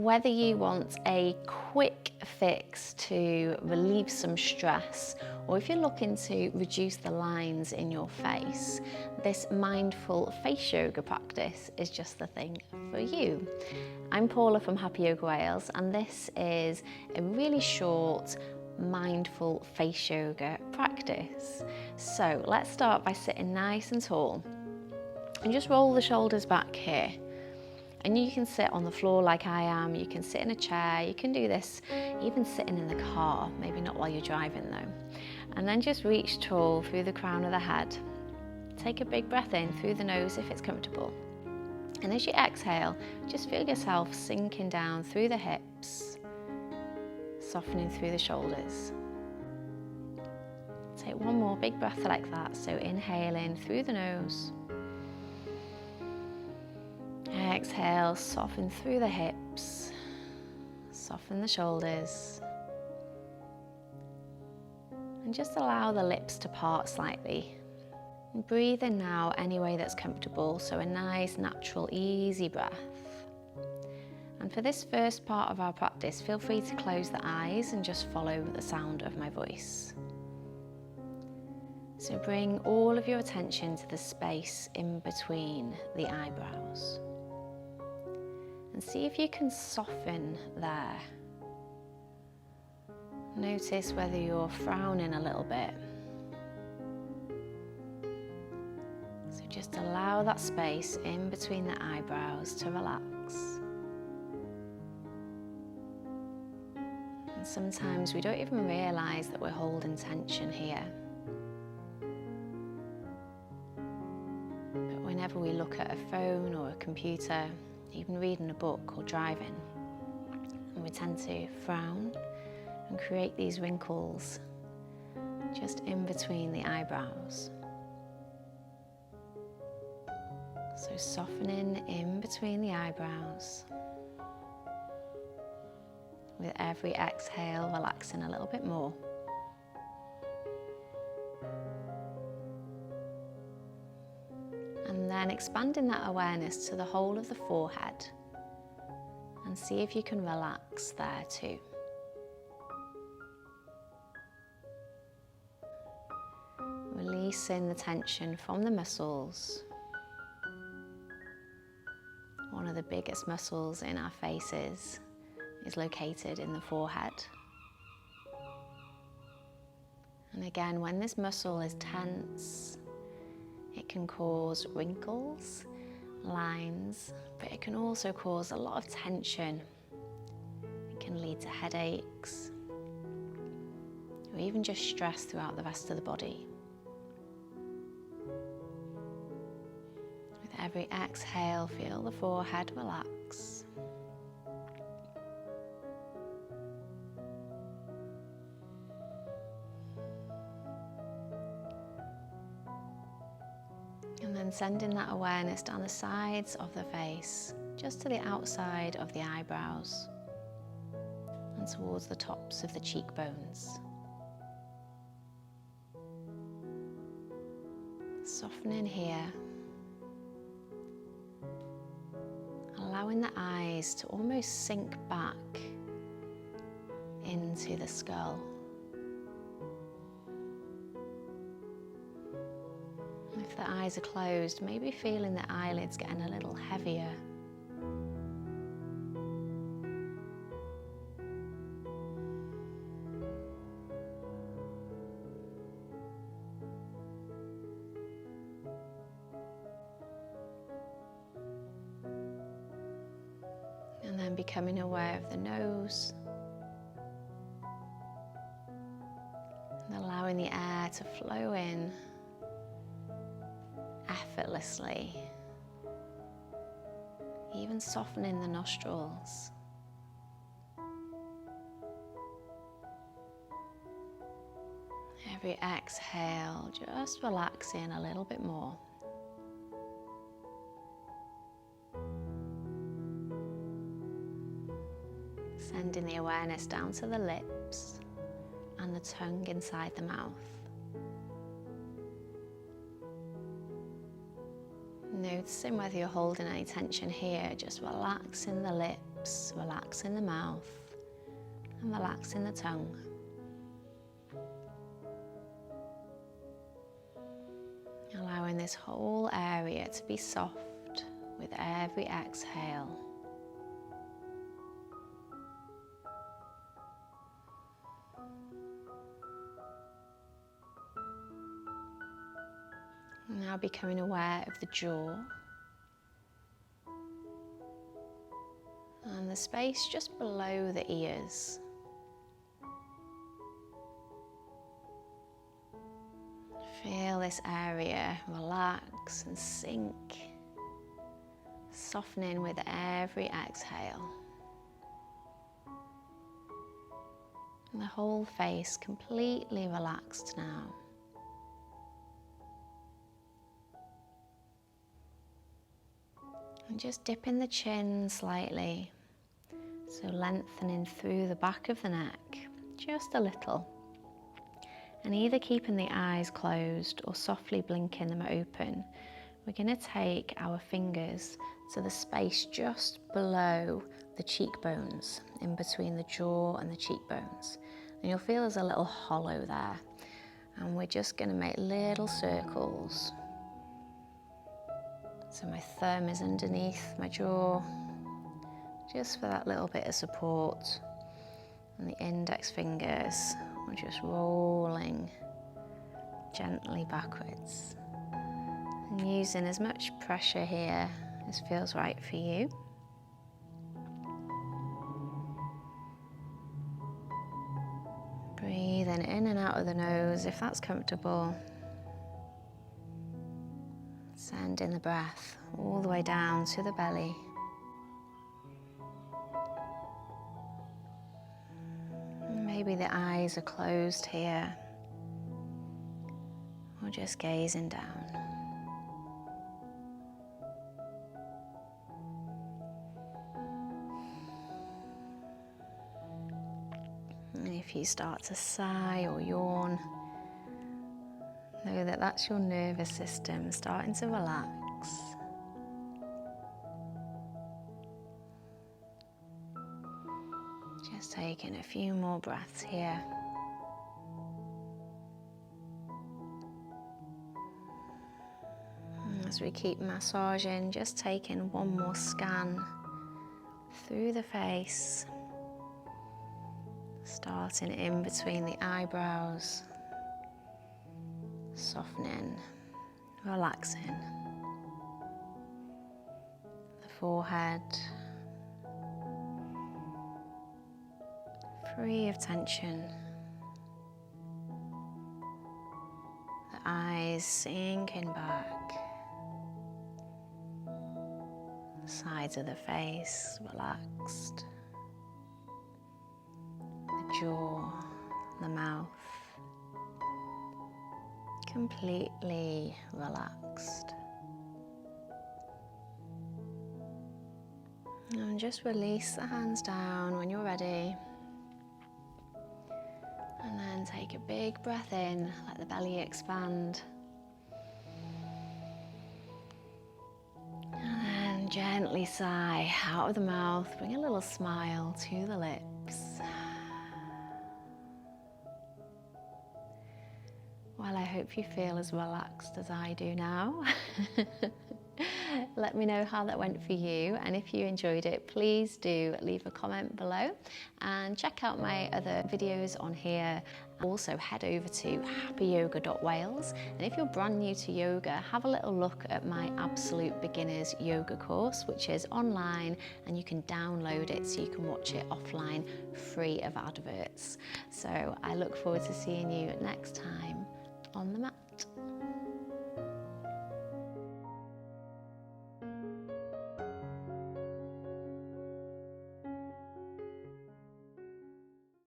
Whether you want a quick fix to relieve some stress, or if you're looking to reduce the lines in your face, this mindful face yoga practice is just the thing for you. I'm Paula from Happy Yoga Wales, and this is a really short mindful face yoga practice. So let's start by sitting nice and tall and just roll the shoulders back here. And you can sit on the floor like I am, you can sit in a chair, you can do this even sitting in the car, maybe not while you're driving though. And then just reach tall through the crown of the head. Take a big breath in through the nose if it's comfortable. And as you exhale, just feel yourself sinking down through the hips, softening through the shoulders. Take one more big breath like that, so inhaling through the nose. Exhale, soften through the hips, soften the shoulders, and just allow the lips to part slightly. And breathe in now any way that's comfortable, so a nice, natural, easy breath. And for this first part of our practice, feel free to close the eyes and just follow the sound of my voice. So bring all of your attention to the space in between the eyebrows. And see if you can soften there. Notice whether you're frowning a little bit. So just allow that space in between the eyebrows to relax. And sometimes we don't even realise that we're holding tension here. But whenever we look at a phone or a computer, even reading a book or driving, and we tend to frown and create these wrinkles just in between the eyebrows. So softening in between the eyebrows. With every exhale, relaxing a little bit more. And then expanding that awareness to the whole of the forehead, and see if you can relax there too. Releasing the tension from the muscles. One of the biggest muscles in our faces is located in the forehead. And again, when this muscle is tense, it can cause wrinkles, lines, but it can also cause a lot of tension. It can lead to headaches, or even just stress throughout the rest of the body. With every exhale, feel the forehead relax. And then sending that awareness down the sides of the face, just to the outside of the eyebrows and towards the tops of the cheekbones. Softening here, allowing the eyes to almost sink back into the skull. If the eyes are closed, maybe feeling the eyelids getting a little heavier. And then becoming aware of the nose. And allowing the air to flow in effortlessly, even softening the nostrils. Every exhale, just relaxing a little bit more. Sending the awareness down to the lips and the tongue inside the mouth. Noticing whether you're holding any tension here, just relaxing the lips lips, relaxing the mouth, and relaxing the tongue. Allowing this whole area to be soft with every exhale. Now becoming aware of the jaw and the space just below the ears. Feel this area relax and sink, softening with every exhale. And the whole face completely relaxed now. And just dipping the chin slightly, so lengthening through the back of the neck, just a little. And either keeping the eyes closed or softly blinking them open, we're going to take our fingers to the space just below the cheekbones, in between the jaw and the cheekbones. And you'll feel there's a little hollow there. And we're just going to make little circles. So my thumb is underneath my jaw, just for that little bit of support. And the index fingers are just rolling gently backwards. And using as much pressure here as feels right for you. Breathing in and out of the nose if that's comfortable. Sending the breath all the way down to the belly. Maybe the eyes are closed here, or just gazing down. And if you start to sigh or yawn, know that that's your nervous system starting to relax. Just taking a few more breaths here. And as we keep massaging, just taking one more scan through the face, starting in between the eyebrows. Softening, relaxing the forehead, free of tension, the eyes sinking back, the sides of the face relaxed, the jaw, the mouth completely relaxed. And just release the hands down when you're ready. And then take a big breath in, let the belly expand. And then gently sigh out of the mouth, bring a little smile to the lips. Well, I hope you feel as relaxed as I do now. Let me know how that went for you, and if you enjoyed it, please do leave a comment below and check out my other videos on here. Also head over to happyyoga.wales, and if you're brand new to yoga, have a little look at my Absolute Beginners Yoga course, which is online, and you can download it so you can watch it offline free of adverts. So I look forward to seeing you next time on the mat.